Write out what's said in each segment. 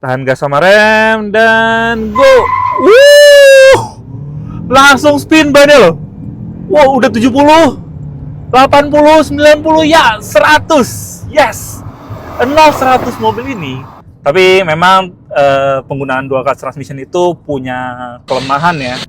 Tahan gas sama rem dan go. Wuh! Langsung spin bannya loh. Wow, udah 70, 80, 90, ya 100. Yes. 0-100 mobil ini. Tapi memang penggunaan dual clutch transmission itu punya kelemahan ya.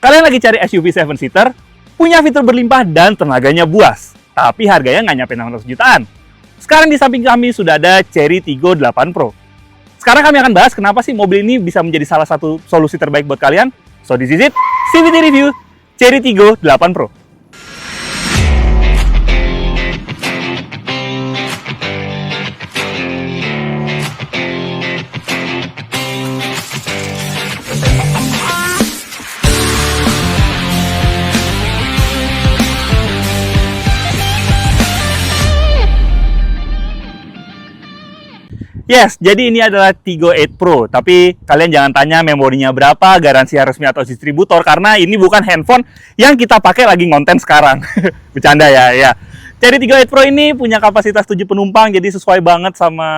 Kalian lagi cari SUV 7-seater, punya fitur berlimpah dan tenaganya buas, tapi harganya nggak nyampe 600 jutaan. Sekarang di samping kami sudah ada Chery Tiggo 8 Pro. Sekarang kami akan bahas kenapa sih mobil ini bisa menjadi salah satu solusi terbaik buat kalian. So this is it, CVT Review Chery Tiggo 8 Pro. Yes, jadi ini adalah Tiggo 8 Pro. Tapi kalian jangan tanya memorinya berapa, garansi resmi atau distributor, karena ini bukan handphone yang kita pakai lagi ngonten sekarang. Bercanda ya. Jadi Tiggo 8 Pro ini punya kapasitas 7 penumpang, jadi sesuai banget sama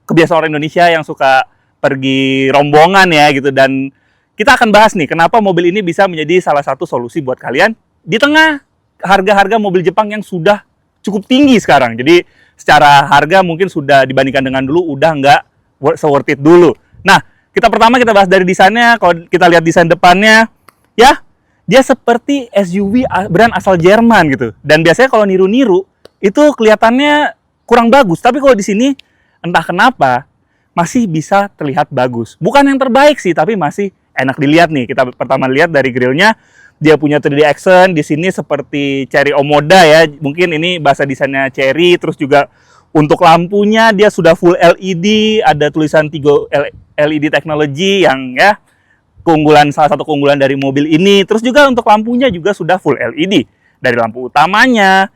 kebiasaan orang Indonesia yang suka pergi rombongan ya gitu. Dan kita akan bahas nih, kenapa mobil ini bisa menjadi salah satu solusi buat kalian di tengah harga-harga mobil Jepang yang sudah cukup tinggi sekarang. Jadi secara harga mungkin sudah dibandingkan dengan dulu udah nggak worth it dulu. Nah, kita bahas dari desainnya. Kalau kita lihat desain depannya, ya dia seperti SUV brand asal Jerman gitu. Dan biasanya kalau niru-niru itu kelihatannya kurang bagus. Tapi kalau di sini entah kenapa masih bisa terlihat bagus. Bukan yang terbaik sih, tapi masih enak dilihat nih. Kita pertama lihat dari grillnya. Dia punya 3D Action, di sini seperti Chery Omoda ya. Mungkin ini bahasa desainnya Chery. Terus juga untuk lampunya dia sudah full LED, ada tulisan Tiggo LED Technology yang ya salah satu keunggulan dari mobil ini. Terus juga untuk lampunya juga sudah full LED. Dari lampu utamanya,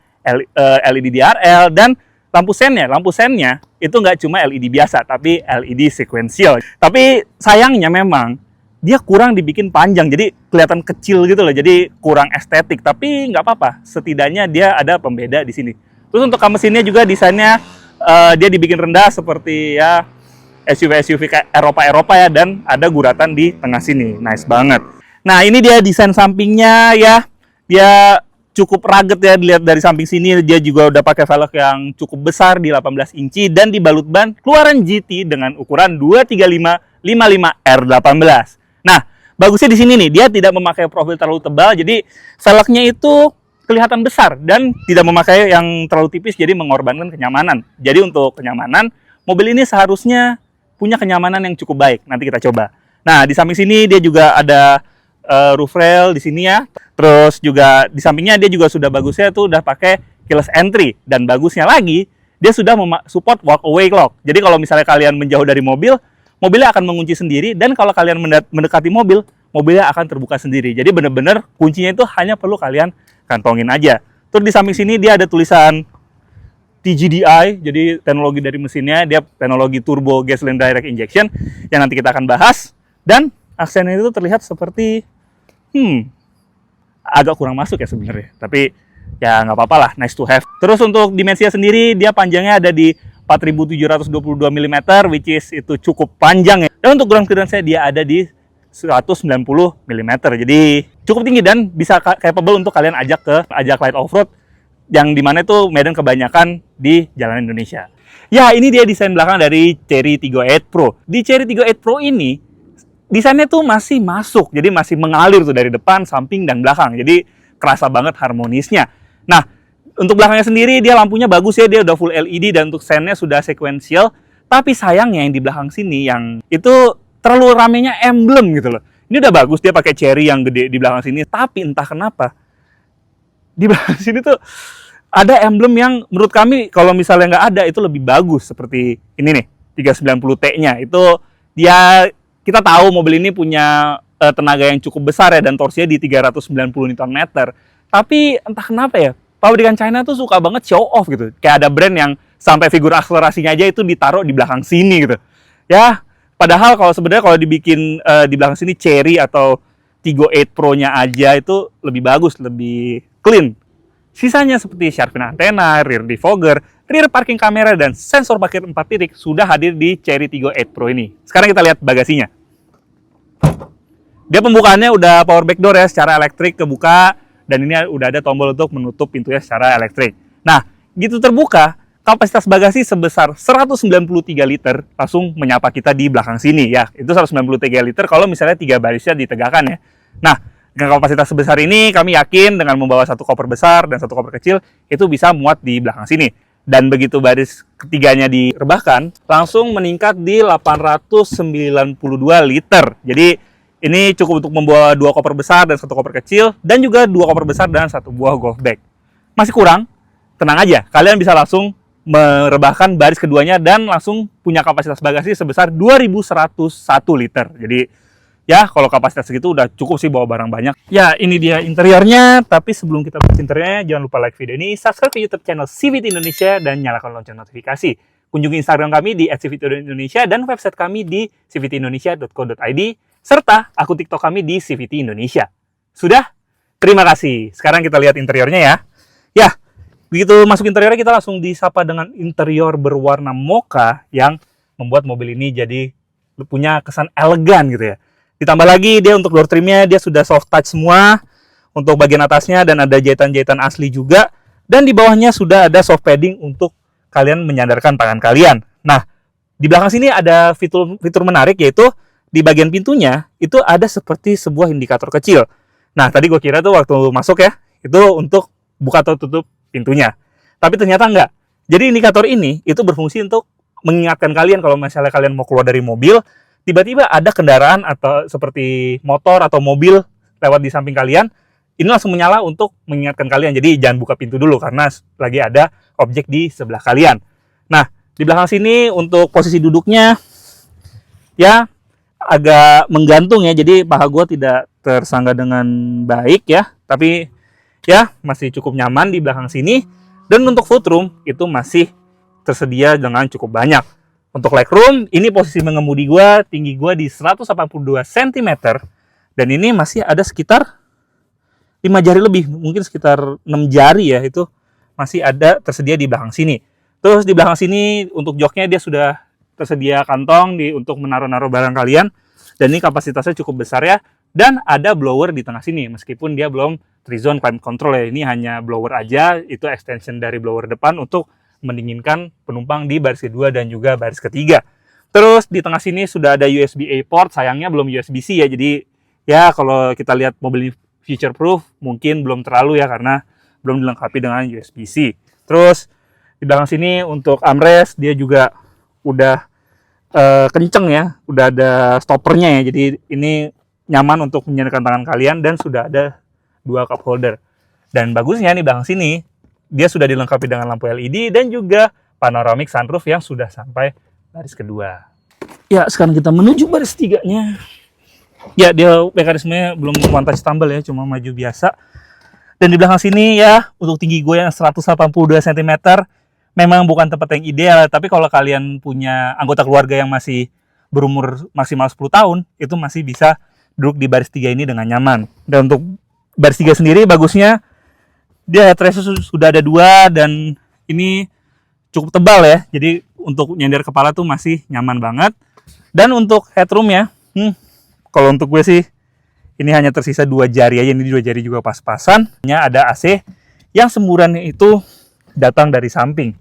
LED DRL, dan lampu sennya itu nggak cuma LED biasa, tapi LED sequential. Tapi sayangnya memang dia kurang dibikin panjang, jadi kelihatan kecil gitu loh, jadi kurang estetik. Tapi nggak apa-apa, setidaknya dia ada pembeda di sini. Terus untuk kap mesinnya juga desainnya dia dibikin rendah seperti ya SUV kayak Eropa ya, dan ada guratan di tengah sini, nice banget. Nah ini dia desain sampingnya ya, dia cukup rugged ya, dilihat dari samping sini. Dia juga udah pakai velg yang cukup besar di 18 inci dan dibalut ban keluaran GT dengan ukuran 235 55R18. Nah, bagusnya di sini nih, dia tidak memakai profil terlalu tebal, jadi velgnya itu kelihatan besar dan tidak memakai yang terlalu tipis, jadi mengorbankan kenyamanan. Jadi untuk kenyamanan, mobil ini seharusnya punya kenyamanan yang cukup baik. Nanti kita coba. Nah, di samping sini dia juga ada roof rail di sini ya. Terus juga di sampingnya dia juga sudah bagusnya tuh udah pakai keyless entry, dan bagusnya lagi dia sudah support walk away lock. Jadi kalau misalnya kalian menjauh dari mobil, mobilnya akan mengunci sendiri, dan kalau kalian mendekati mobil, mobilnya akan terbuka sendiri. Jadi benar-benar kuncinya itu hanya perlu kalian kantongin aja. Terus di samping sini dia ada tulisan TGDI, jadi teknologi dari mesinnya, dia teknologi turbo gasoline direct injection, yang nanti kita akan bahas. Dan aksennya itu terlihat seperti, agak kurang masuk ya sebenarnya. Tapi ya nggak apa-apa lah, nice to have. Terus untuk dimensinya sendiri, dia panjangnya ada di 4.722 mm, which is itu cukup panjang ya. Dan untuk ground clearance dia ada di 190 mm. Jadi cukup tinggi dan bisa capable untuk kalian ajak light off-road, yang dimana itu medan kebanyakan di jalanan Indonesia. Ya, ini dia desain belakang dari Chery Tiggo 8 Pro. Di Chery Tiggo 8 Pro ini, desainnya tuh masih masuk. Jadi masih mengalir tuh dari depan, samping, dan belakang. Jadi kerasa banget harmonisnya. Nah, untuk belakangnya sendiri, dia lampunya bagus ya, dia udah full LED, dan untuk sennya sudah sequential. Tapi sayangnya yang di belakang sini, yang itu terlalu ramenya emblem gitu loh. Ini udah bagus, dia pakai Chery yang gede di belakang sini, tapi entah kenapa di belakang sini tuh ada emblem yang menurut kami kalau misalnya nggak ada itu lebih bagus, seperti ini nih 390T-nya. Itu dia, kita tahu mobil ini punya tenaga yang cukup besar ya, dan torsinya di 390 Nm. Tapi entah kenapa ya, pabrikan China tuh suka banget show off gitu. Kayak ada brand yang sampai figur akselerasinya aja itu ditaruh di belakang sini gitu. Ya, padahal kalau sebenarnya kalau dibikin di belakang sini Cherry atau Tiggo 8 Pro-nya aja itu lebih bagus, lebih clean. Sisanya seperti shark fin antena, rear defogger, rear parking camera, dan sensor parkir 4 titik sudah hadir di Cherry Tiggo 8 Pro ini. Sekarang kita lihat bagasinya. Dia pembukaannya udah power back door ya, secara elektrik kebuka, dan ini udah ada tombol untuk menutup pintunya secara elektrik. Nah, gitu terbuka, kapasitas bagasi sebesar 193 liter langsung menyapa kita di belakang sini ya. Itu 193 liter kalau misalnya 3 barisnya ditegakkan ya. Nah, dengan kapasitas sebesar ini, kami yakin dengan membawa satu koper besar dan satu koper kecil, itu bisa muat di belakang sini. Dan begitu baris ketiganya direbahkan, langsung meningkat di 892 liter. Jadi, ini cukup untuk membawa 2 koper besar dan 1 koper kecil, dan juga 2 koper besar dan 1 buah golf bag. Masih kurang? Tenang aja, kalian bisa langsung merebahkan baris keduanya dan langsung punya kapasitas bagasi sebesar 2101 liter. Jadi, ya, kalau kapasitas segitu udah cukup sih bawa barang banyak. Ya, ini dia interiornya. Tapi sebelum kita bahas interiornya, jangan lupa like video ini, subscribe ke YouTube channel CVT Indonesia, dan nyalakan lonceng notifikasi. Kunjungi Instagram kami di @cvt_indonesia dan website kami di cvtindonesia.co.id, serta akun TikTok kami di CVT Indonesia. Sudah? Terima kasih. Sekarang kita lihat interiornya ya. Ya, begitu masuk interiornya kita langsung disapa dengan interior berwarna mocha yang membuat mobil ini jadi punya kesan elegan gitu ya. Ditambah lagi dia untuk door trimnya dia sudah soft touch semua untuk bagian atasnya, dan ada jahitan-jahitan asli juga, dan di bawahnya sudah ada soft padding untuk kalian menyandarkan tangan kalian. Nah, di belakang sini ada fitur menarik, yaitu di bagian pintunya itu ada seperti sebuah indikator kecil. Nah, tadi gue kira tuh waktu masuk ya, itu untuk buka atau tutup pintunya. Tapi ternyata enggak. Jadi indikator ini itu berfungsi untuk mengingatkan kalian kalau misalnya kalian mau keluar dari mobil, tiba-tiba ada kendaraan atau seperti motor atau mobil lewat di samping kalian, ini langsung menyala untuk mengingatkan kalian. Jadi jangan buka pintu dulu karena lagi ada objek di sebelah kalian. Nah, di belakang sini untuk posisi duduknya ya agak menggantung ya, jadi paha gue tidak tersangga dengan baik ya, tapi ya masih cukup nyaman di belakang sini. Dan untuk footroom itu masih tersedia dengan cukup banyak. Untuk legroom, ini posisi mengemudi gue, tinggi gue di 182 cm, dan ini masih ada sekitar 5 jari lebih, mungkin sekitar 6 jari ya, itu masih ada tersedia di belakang sini. Terus di belakang sini untuk joknya dia sudah tersedia kantong untuk menaruh-naruh barang kalian, dan ini kapasitasnya cukup besar ya, dan ada blower di tengah sini, meskipun dia belum 3-zone climate control ya, ini hanya blower aja, itu extension dari blower depan untuk mendinginkan penumpang di baris kedua dan juga baris ketiga. Terus di tengah sini sudah ada USB-A port, sayangnya belum USB-C ya, jadi ya kalau kita lihat mobil ini future proof mungkin belum terlalu ya, karena belum dilengkapi dengan USB-C. Terus di belakang sini untuk armrest dia juga udah kenceng ya, udah ada stoppernya ya, jadi ini nyaman untuk menyandarkan tangan kalian, dan sudah ada 2 cup holder. Dan bagusnya nih belakang sini dia sudah dilengkapi dengan lampu LED dan juga panoramic sunroof yang sudah sampai baris kedua. Ya, sekarang kita menuju baris tiganya. Ya, dia mekanismenya belum one touch tumble ya, cuma maju biasa. Dan di belakang sini ya, untuk tinggi gue yang 182 cm, memang bukan tempat yang ideal, tapi kalau kalian punya anggota keluarga yang masih berumur maksimal 10 tahun, itu masih bisa duduk di baris 3 ini dengan nyaman. Dan untuk baris 3 sendiri bagusnya dia headrest sudah ada 2, dan ini cukup tebal ya, jadi untuk nyender kepala tuh masih nyaman banget. Dan untuk headroom ya, kalau untuk gue sih ini hanya tersisa 2 jari aja, ini 2 jari juga pas-pasan. Ada AC yang semburannya itu datang dari samping.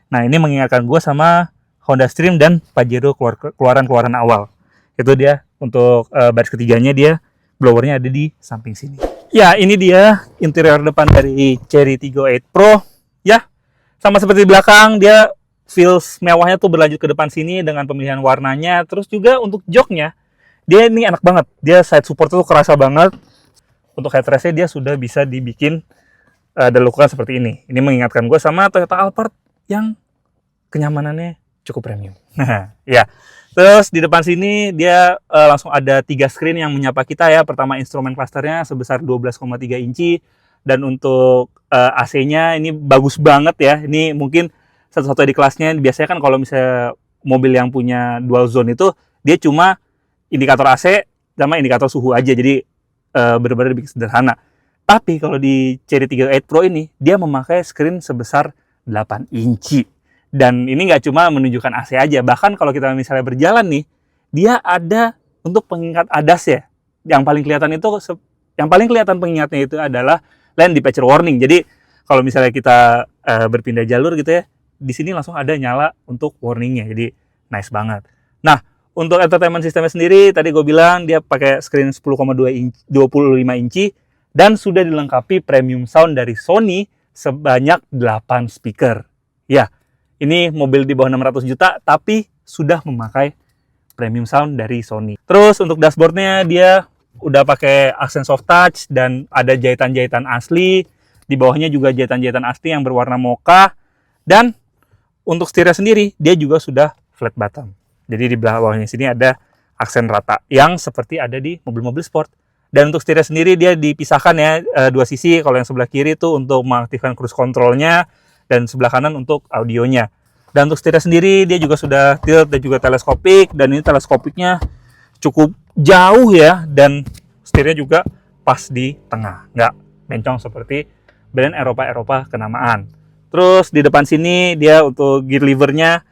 Nah, ini mengingatkan gue sama Honda Stream dan Pajero keluaran awal. Itu dia untuk baris ketiganya, dia blowernya ada di samping sini. Ya, ini dia interior depan dari Cherry Tiggo 8 Pro. Ya, sama seperti di belakang, dia feels mewahnya tuh berlanjut ke depan sini dengan pemilihan warnanya. Terus juga untuk joknya, dia ini enak banget. Dia side support tuh kerasa banget. Untuk headrestnya dia sudah bisa dibikin dan lekukan seperti ini. Ini mengingatkan gue sama Toyota Alphard yang kenyamanannya cukup premium. Nah, ya. Terus di depan sini dia langsung ada 3 screen yang menyapa kita ya. Pertama instrumen clusternya sebesar 12,3 inci. Dan untuk AC-nya ini bagus banget ya. Ini mungkin satu-satunya di kelasnya. Biasanya kan kalau misalnya mobil yang punya dual zone itu, dia cuma indikator AC sama indikator suhu aja. Jadi benar-benar lebih sederhana. Tapi kalau di Cherry Tiggo 8 Pro ini, dia memakai screen sebesar 8 inci. Dan ini nggak cuma menunjukkan AC aja. Bahkan kalau kita misalnya berjalan nih, dia ada untuk pengingat ADAS ya. Yang paling kelihatan pengingatnya itu adalah lane departure warning. Jadi kalau misalnya kita berpindah jalur gitu ya, di sini langsung ada nyala untuk warningnya. Jadi nice banget. Nah, untuk entertainment sistemnya sendiri, tadi gue bilang dia pakai screen 10,25 inci dan sudah dilengkapi premium sound dari Sony sebanyak 8 speaker. Ya, ini mobil di bawah 600 juta tapi sudah memakai premium sound dari Sony. Terus untuk dashboardnya dia udah pakai aksen soft touch dan ada jahitan-jahitan asli. Di bawahnya juga jahitan-jahitan asli yang berwarna mocha. Dan untuk setirnya sendiri dia juga sudah flat bottom. Jadi di bawahnya sini ada aksen rata yang seperti ada di mobil-mobil sport. Dan untuk setirnya sendiri dia dipisahkan ya, 2 sisi. Kalau yang sebelah kiri itu untuk mengaktifkan cruise controlnya dan sebelah kanan untuk audionya. Dan untuk setirnya sendiri dia juga sudah tilt dan juga teleskopik. Dan ini teleskopiknya cukup jauh ya, dan setirnya juga pas di tengah, nggak mencong seperti brand Eropa kenamaan. Terus di depan sini dia untuk gear levernya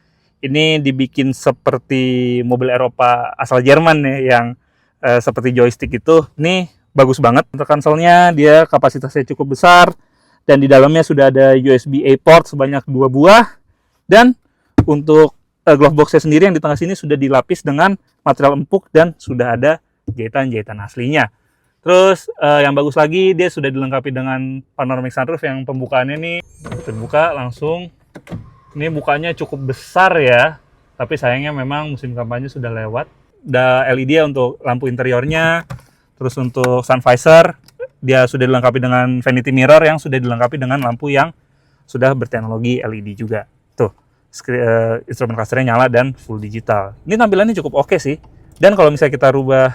ini dibikin seperti mobil Eropa asal Jerman ya, yang seperti joystick itu. Ini bagus banget. Untuk konsolnya dia kapasitasnya cukup besar dan di dalamnya sudah ada USB-A port sebanyak 2 buah. Dan untuk glove box-nya sendiri yang di tengah sini sudah dilapis dengan material empuk dan sudah ada jahitan-jahitan aslinya. Terus yang bagus lagi dia sudah dilengkapi dengan panoramic sunroof yang pembukaannya nih terbuka langsung. Ini bukanya cukup besar ya, tapi sayangnya memang musim kampanye sudah lewat. Ada LED untuk lampu interiornya. Terus untuk sun visor dia sudah dilengkapi dengan vanity mirror yang sudah dilengkapi dengan lampu yang sudah berteknologi LED juga. Tuh, instrumen clusternya nyala dan full digital. Ini tampilannya cukup oke sih. Dan kalau misalnya kita rubah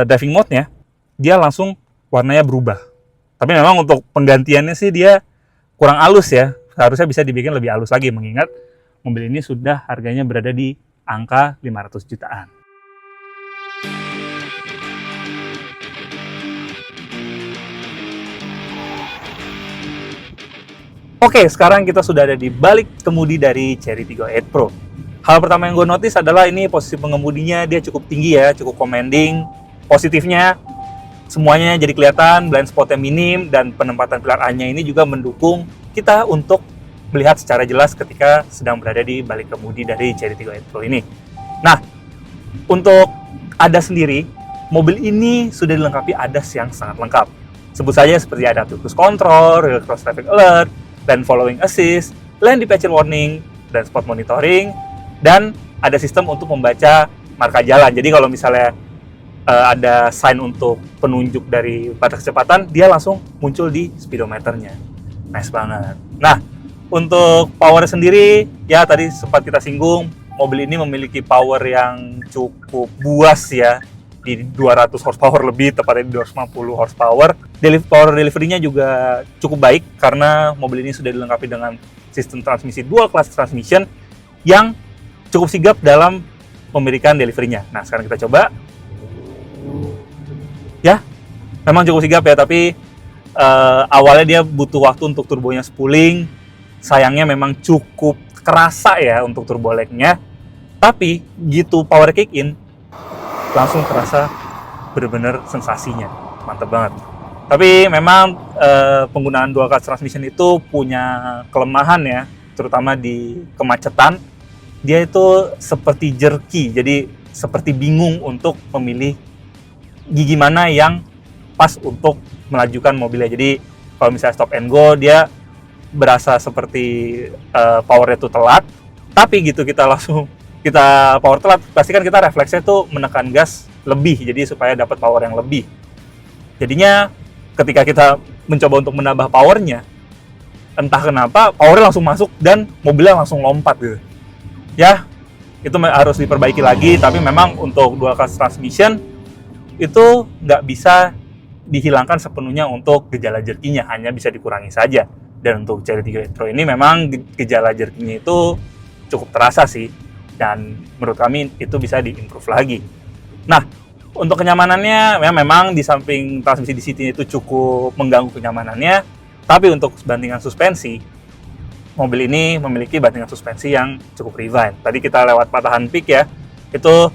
driving mode-nya, dia langsung warnanya berubah. Tapi memang untuk penggantiannya sih dia kurang halus ya. Seharusnya bisa dibikin lebih halus lagi, mengingat mobil ini sudah harganya berada di angka 500 jutaan. Oke, sekarang kita sudah ada di balik kemudi dari Cherry Tiggo 8 Pro. Hal pertama yang gue notice adalah ini posisi pengemudinya dia cukup tinggi ya, cukup commanding. Positifnya, semuanya jadi kelihatan, blind spotnya minim, dan penempatan pilar A-nya ini juga mendukung kita untuk melihat secara jelas ketika sedang berada di balik kemudi dari Cherry Tiggo 8 Pro ini. Nah, untuk ADAS sendiri, mobil ini sudah dilengkapi ADAS yang sangat lengkap. Sebut saja seperti ada cruise control, rear cross traffic alert, lane following assist, lane departure warning, dan spot monitoring, dan ada sistem untuk membaca marka jalan. Jadi kalau misalnya ada sign untuk penunjuk dari batas kecepatan, dia langsung muncul di speedometernya. Nice banget. Nah, untuk power sendiri, ya tadi sempat kita singgung, mobil ini memiliki power yang cukup buas ya, di 200 horsepower lebih, tepatnya di 250 horsepower. Power delivery-nya juga cukup baik, karena mobil ini sudah dilengkapi dengan sistem transmisi dual class transmission yang cukup sigap dalam memberikan delivery-nya. Nah, sekarang kita coba. Ya, memang cukup sigap ya, tapi awalnya dia butuh waktu untuk turbonya spooling. Sayangnya memang cukup kerasa ya untuk turbo lag-nya. Tapi gitu power kick in, langsung terasa benar-benar sensasinya. Mantap banget. Tapi memang penggunaan dual clutch transmission itu punya kelemahan ya, terutama di kemacetan. Dia itu seperti jerky, jadi seperti bingung untuk memilih gigi mana yang pas untuk melajukan mobilnya. Jadi kalau misalnya stop and go, dia berasa seperti powernya itu telat. Tapi gitu kita power telat, pasti kan kita refleksnya tuh menekan gas lebih, jadi supaya dapat power yang lebih. Jadinya ketika kita mencoba untuk menambah powernya, entah kenapa powernya langsung masuk dan mobilnya langsung lompat gitu. Ya, itu harus diperbaiki lagi, tapi memang untuk dual clutch transmission itu nggak bisa dihilangkan sepenuhnya untuk gejala jerkinya, hanya bisa dikurangi saja. Dan untuk Cherry Tiggo 8 Pro ini memang gejala jerkinya itu cukup terasa sih, dan menurut kami itu bisa diimprove lagi. Nah, untuk kenyamanannya memang di samping transmisi DCT itu cukup mengganggu kenyamanannya, tapi untuk bandingan suspensi, mobil ini memiliki bandingan suspensi yang cukup refined. Tadi kita lewat patahan peak ya, itu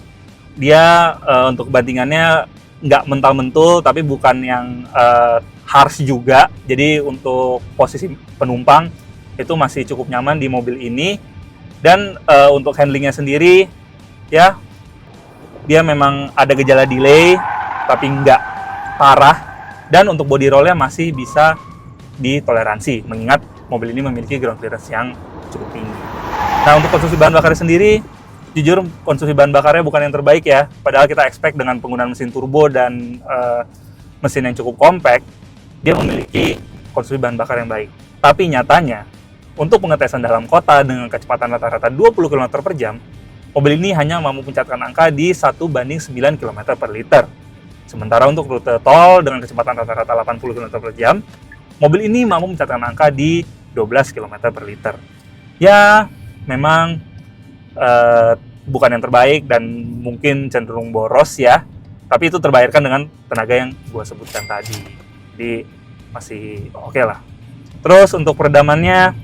dia untuk bandingannya nggak mental-mentul, tapi bukan yang harsh juga. Jadi untuk posisi penumpang itu masih cukup nyaman di mobil ini. Dan untuk handlingnya sendiri, ya dia memang ada gejala delay, tapi nggak parah. Dan untuk body roll-nya masih bisa ditoleransi, mengingat mobil ini memiliki ground clearance yang cukup tinggi. Nah, untuk konsumsi bahan bakarnya sendiri, jujur konsumsi bahan bakarnya bukan yang terbaik ya. Padahal kita expect dengan penggunaan mesin turbo dan mesin yang cukup compact, dia memiliki konsumsi bahan bakar yang baik. Tapi nyatanya, untuk pengetesan dalam kota dengan kecepatan rata-rata 20 km per jam, mobil ini hanya mampu mencatatkan angka di 1/9 km per liter. Sementara untuk rute tol dengan kecepatan rata-rata 80 km per jam, mobil ini mampu mencatatkan angka di 12 km per liter. Ya, memang bukan yang terbaik dan mungkin cenderung boros ya. Tapi itu terbayarkan dengan tenaga yang gue sebutkan tadi. Jadi masih oke lah. Terus untuk peredamannya,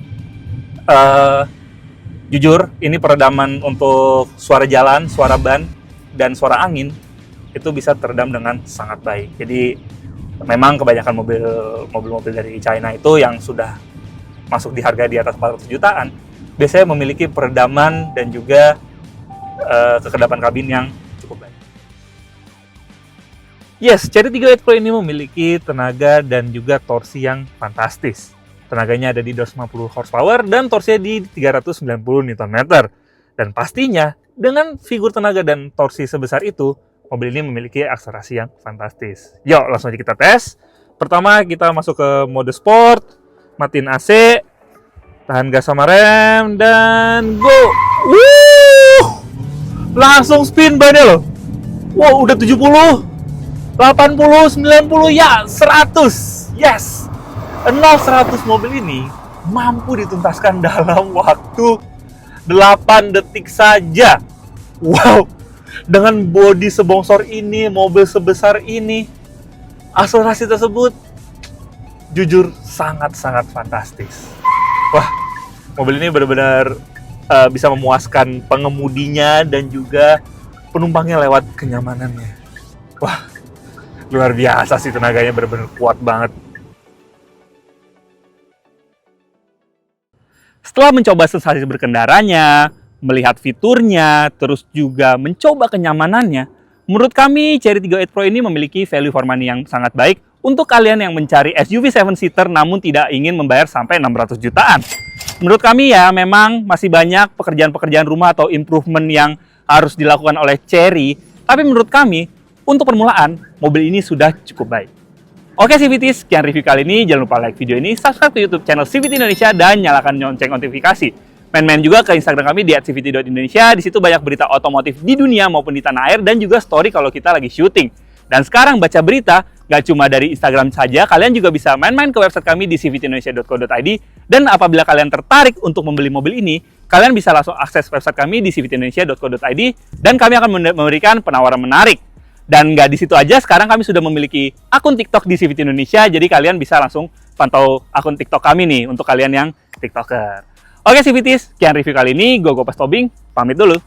jujur ini peredaman untuk suara jalan, suara ban, dan suara angin itu bisa teredam dengan sangat baik. Jadi memang kebanyakan mobil-mobil dari China itu yang sudah masuk di harga di atas 400 jutaan biasanya memiliki peredaman dan juga kekedapan kabin yang cukup baik. Yes, Cherry Tiggo 8 Pro ini memiliki tenaga dan juga torsi yang fantastis. Tenaganya ada di 250 horsepower dan torsinya di 390 Nm. Dan pastinya, dengan figur tenaga dan torsi sebesar itu, mobil ini memiliki akselerasi yang fantastis. Yuk, langsung aja kita tes. Pertama, kita masuk ke mode sport, matiin AC, tahan gas sama rem, dan go! Wuh! Langsung spin bannya loh. Wow, udah 70, 80, 90, ya 100. Yes! 0-100 mobil ini mampu dituntaskan dalam waktu 8 detik saja. Wow, dengan bodi sebongsor ini, mobil sebesar ini, akselerasi tersebut jujur sangat-sangat fantastis. Wah, mobil ini benar-benar bisa memuaskan pengemudinya dan juga penumpangnya lewat kenyamanannya. Wah, luar biasa sih, tenaganya benar-benar kuat banget. Setelah mencoba sensasi berkendaranya, melihat fiturnya, terus juga mencoba kenyamanannya, menurut kami Cherry Tiggo 8 Pro ini memiliki value for money yang sangat baik untuk kalian yang mencari SUV 7-seater namun tidak ingin membayar sampai 600 jutaan. Menurut kami ya, memang masih banyak pekerjaan-pekerjaan rumah atau improvement yang harus dilakukan oleh Cherry, tapi menurut kami, untuk permulaan, mobil ini sudah cukup baik. Oke CVT, sekian review kali ini. Jangan lupa like video ini, subscribe ke YouTube channel CVT Indonesia, dan nyalakan lonceng notifikasi. Main-main juga ke Instagram kami di @cvt.indonesia. Di situ banyak berita otomotif di dunia maupun di tanah air, dan juga story kalau kita lagi syuting. Dan sekarang baca berita nggak cuma dari Instagram saja, kalian juga bisa main-main ke website kami di cvtindonesia.co.id. Dan apabila kalian tertarik untuk membeli mobil ini, kalian bisa langsung akses website kami di cvtindonesia.co.id, dan kami akan memberikan penawaran menarik. Dan nggak di situ aja, sekarang kami sudah memiliki akun TikTok di CVT Indonesia, jadi kalian bisa langsung pantau akun TikTok kami nih, untuk kalian yang TikToker. Oke CVT, sekian review kali ini. Gue Pas Tobing, pamit dulu.